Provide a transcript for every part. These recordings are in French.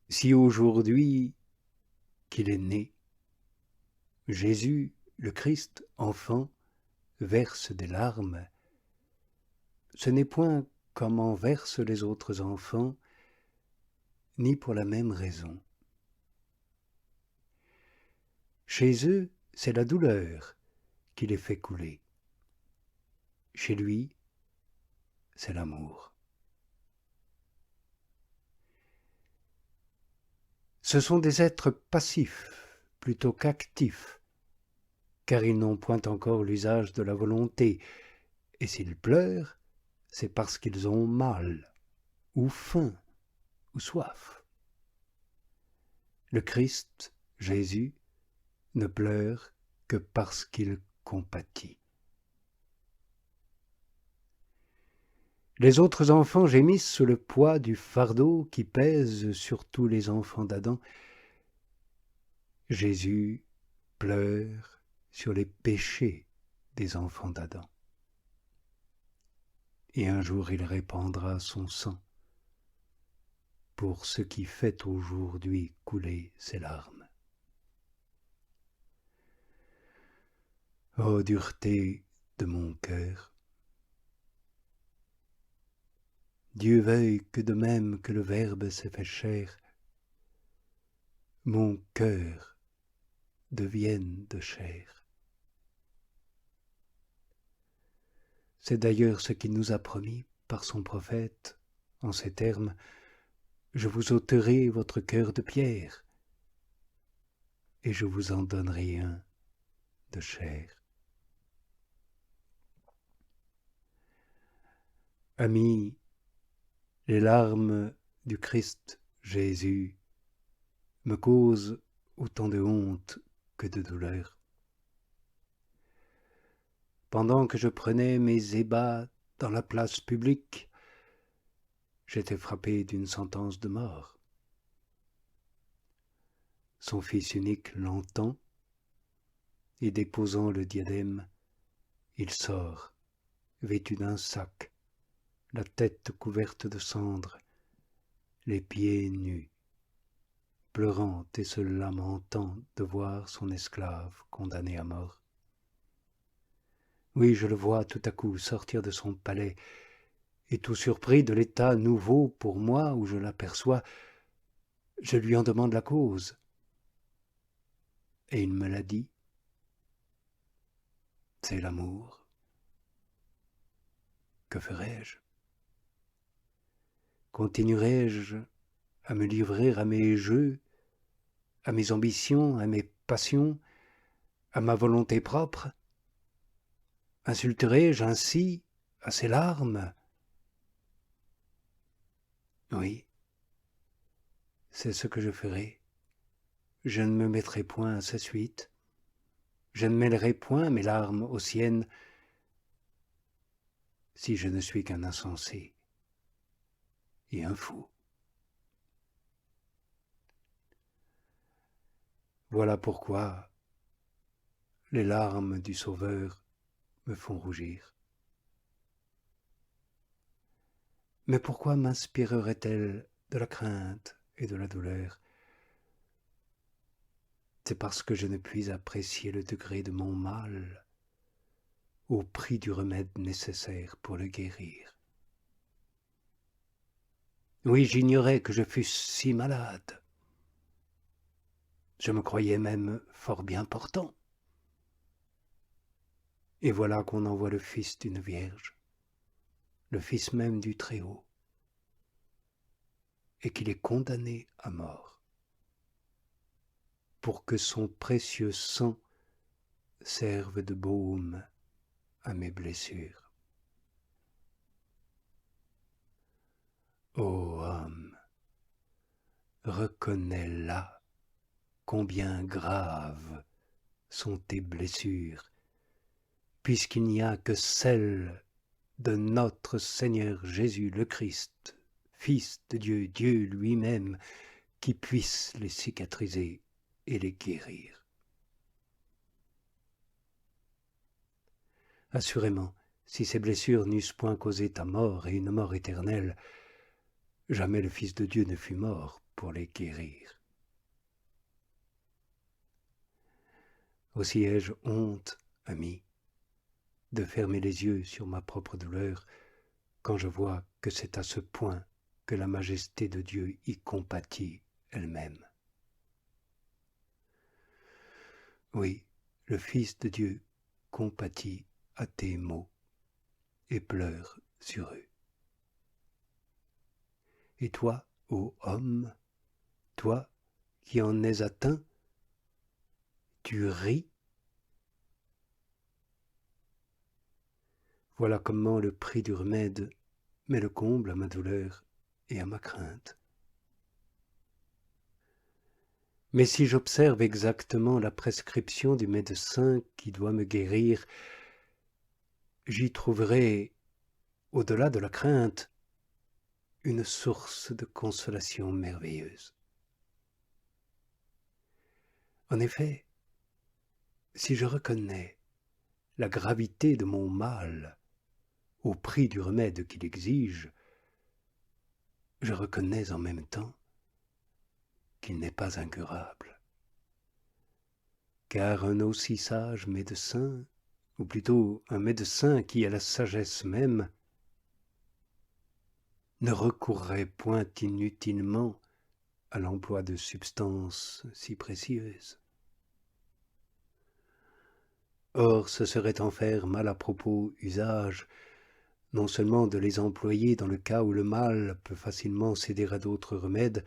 Si aujourd'hui qu'il est né, Jésus, le Christ, enfant, verse des larmes, ce n'est point comme en versent les autres enfants, ni pour la même raison. Chez eux, c'est la douleur qui les fait couler. Chez lui, c'est l'amour. Ce sont des êtres passifs plutôt qu'actifs, car ils n'ont point encore l'usage de la volonté, et s'ils pleurent, c'est parce qu'ils ont mal, ou faim, ou soif. Le Christ, Jésus, ne pleure que parce qu'il compatit. Les autres enfants gémissent sous le poids du fardeau qui pèse sur tous les enfants d'Adam. Jésus pleure sur les péchés des enfants d'Adam. Et un jour il répandra son sang pour ce qui fait aujourd'hui couler ses larmes. Ô dureté de mon cœur, Dieu veuille que de même que le Verbe s'est fait chair, mon cœur devienne de chair. C'est d'ailleurs ce qu'il nous a promis par son prophète, en ces termes: je vous ôterai votre cœur de pierre, et je vous en donnerai un de chair. Amis, les larmes du Christ Jésus me causent autant de honte que de douleur. Pendant que je prenais mes ébats dans la place publique, j'étais frappé d'une sentence de mort. Son fils unique l'entend, et déposant le diadème, il sort, vêtu d'un sac, la tête couverte de cendres, les pieds nus, pleurant et se lamentant de voir son esclave condamné à mort. Oui, je le vois tout à coup sortir de son palais, et tout surpris de l'état nouveau pour moi où je l'aperçois, je lui en demande la cause. Et il me l'a dit: c'est l'amour. Que ferai-je? Continuerai-je à me livrer à mes jeux, à mes ambitions, à mes passions, à ma volonté propre? Insulterai-je ainsi à ses larmes? Oui, c'est ce que je ferai. Je ne me mettrai point à sa suite. Je ne mêlerai point mes larmes aux siennes, si je ne suis qu'un insensé et un fou. Voilà pourquoi les larmes du Sauveur me font rougir. Mais pourquoi m'inspirerait-elle de la crainte et de la douleur? C'est parce que je ne puis apprécier le degré de mon mal au prix du remède nécessaire pour le guérir. Oui, j'ignorais que je fusse si malade. Je me croyais même fort bien portant. Et voilà qu'on envoie le Fils d'une Vierge, le Fils même du Très-Haut, et qu'il est condamné à mort, pour que son précieux sang serve de baume à mes blessures. Ô homme, reconnais là combien graves sont tes blessures, puisqu'il n'y a que celles de notre Seigneur Jésus le Christ, Fils de Dieu, Dieu lui-même, qui puisse les cicatriser et les guérir. Assurément, si ces blessures n'eussent point causé ta mort et une mort éternelle, jamais le Fils de Dieu ne fut mort pour les guérir. Aussi ai-je honte, ami, de fermer les yeux sur ma propre douleur quand je vois que c'est à ce point que la majesté de Dieu y compatit elle-même. Oui, le Fils de Dieu compatit à tes maux et pleure sur eux. Et toi, ô homme, toi qui en es atteint, tu ris. Voilà comment le prix du remède met le comble à ma douleur et à ma crainte. Mais si j'observe exactement la prescription du médecin qui doit me guérir, j'y trouverai, au-delà de la crainte, une source de consolation merveilleuse. En effet, si je reconnais la gravité de mon mal au prix du remède qu'il exige, je reconnais en même temps qu'il n'est pas incurable. Car un aussi sage médecin, ou plutôt un médecin qui a la sagesse même, ne recourrait point inutilement à l'emploi de substances si précieuses. Or, ce serait en faire mal à propos usage, non seulement de les employer dans le cas où le mal peut facilement céder à d'autres remèdes,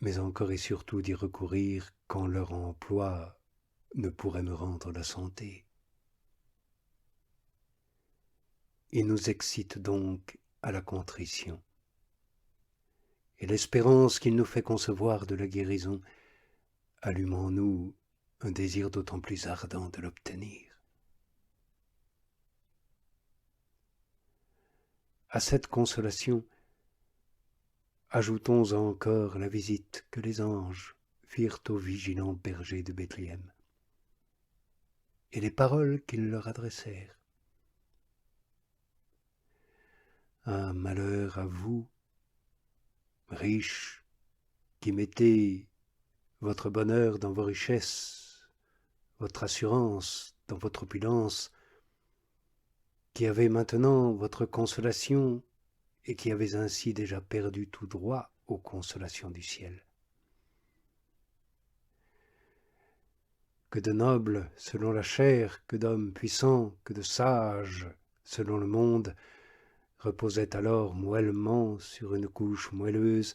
mais encore et surtout d'y recourir quand leur emploi ne pourrait me rendre la santé. Il nous excite donc à la contrition. Et l'espérance qu'il nous fait concevoir de la guérison allume en nous un désir d'autant plus ardent de l'obtenir. À cette consolation, ajoutons encore la visite que les anges firent aux vigilants bergers de Bethléem et les paroles qu'ils leur adressèrent. Ah, malheur à vous, riches, qui mettez votre bonheur dans vos richesses, votre assurance dans votre opulence, qui avez maintenant votre consolation et qui avez ainsi déjà perdu tout droit aux consolations du ciel. Que de nobles selon la chair, que d'hommes puissants, que de sages selon le monde, reposaient alors moellement sur une couche moelleuse,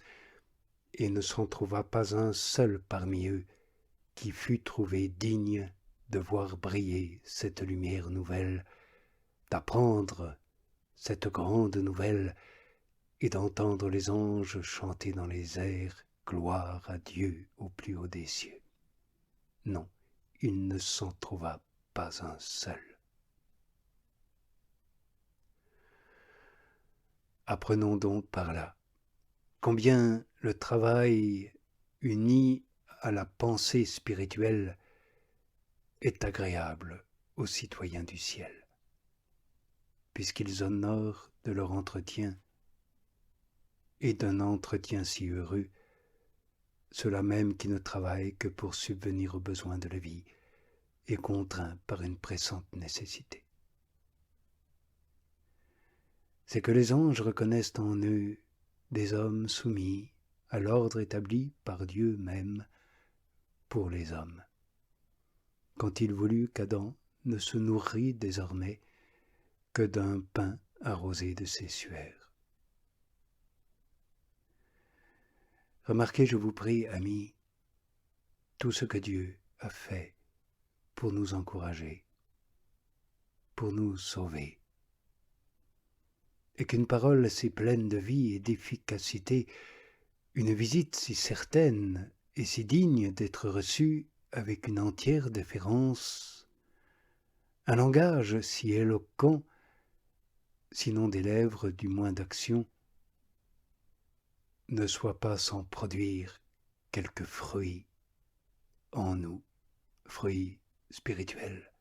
et ne s'en trouva pas un seul parmi eux qui fût trouvé digne de voir briller cette lumière nouvelle, d'apprendre cette grande nouvelle, et d'entendre les anges chanter dans les airs « Gloire à Dieu au plus haut des cieux ». Non, il ne s'en trouva pas un seul. Apprenons donc par là combien le travail uni à la pensée spirituelle est agréable aux citoyens du ciel, puisqu'ils honorent de leur entretien, et d'un entretien si heureux, ceux-là même qui ne travaillent que pour subvenir aux besoins de la vie et contraints par une pressante nécessité. C'est que les anges reconnaissent en eux des hommes soumis à l'ordre établi par Dieu même pour les hommes, quand il voulut qu'Adam ne se nourrit désormais que d'un pain arrosé de ses suaires. Remarquez, je vous prie, amis, tout ce que Dieu a fait pour nous encourager, pour nous sauver, et qu'une parole si pleine de vie et d'efficacité, une visite si certaine et si digne d'être reçue avec une entière déférence, un langage si éloquent, sinon des lèvres, du moins d'action, ne soit pas sans produire quelques fruits en nous, fruits spirituels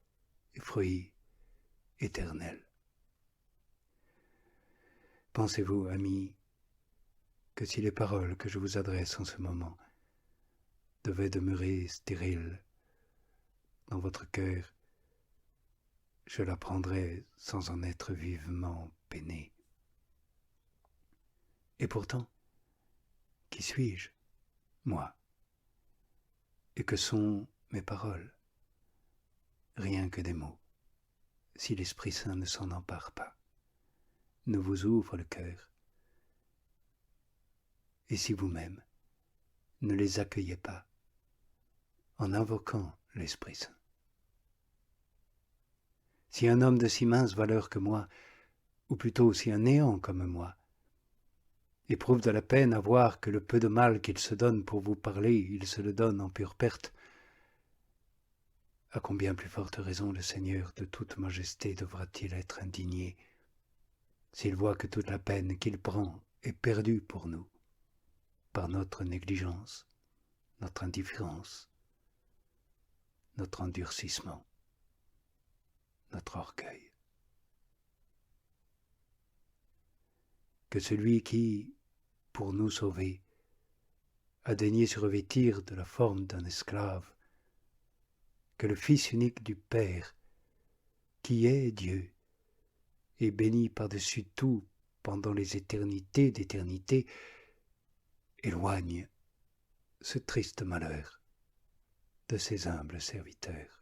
et fruits éternels. Pensez-vous, amis, que si les paroles que je vous adresse en ce moment devaient demeurer stériles dans votre cœur, je la prendrais sans en être vivement peiné. Et pourtant, qui suis-je, moi? Et que sont mes paroles? Rien que des mots, si l'Esprit Saint ne s'en empare pas, ne vous ouvre le cœur, et si vous-même ne les accueillez pas en invoquant l'Esprit Saint. Si un homme de si mince valeur que moi, ou plutôt si un néant comme moi, éprouve de la peine à voir que le peu de mal qu'il se donne pour vous parler, il se le donne en pure perte, à combien plus forte raison le Seigneur de toute majesté devra-t-il être indigné s'il voit que toute la peine qu'il prend est perdue pour nous, par notre négligence, notre indifférence, notre endurcissement, notre orgueil. Que celui qui, pour nous sauver, a daigné se revêtir de la forme d'un esclave, que le Fils unique du Père, qui est Dieu, et béni par-dessus tout pendant les éternités d'éternité, éloigne ce triste malheur de ses humbles serviteurs.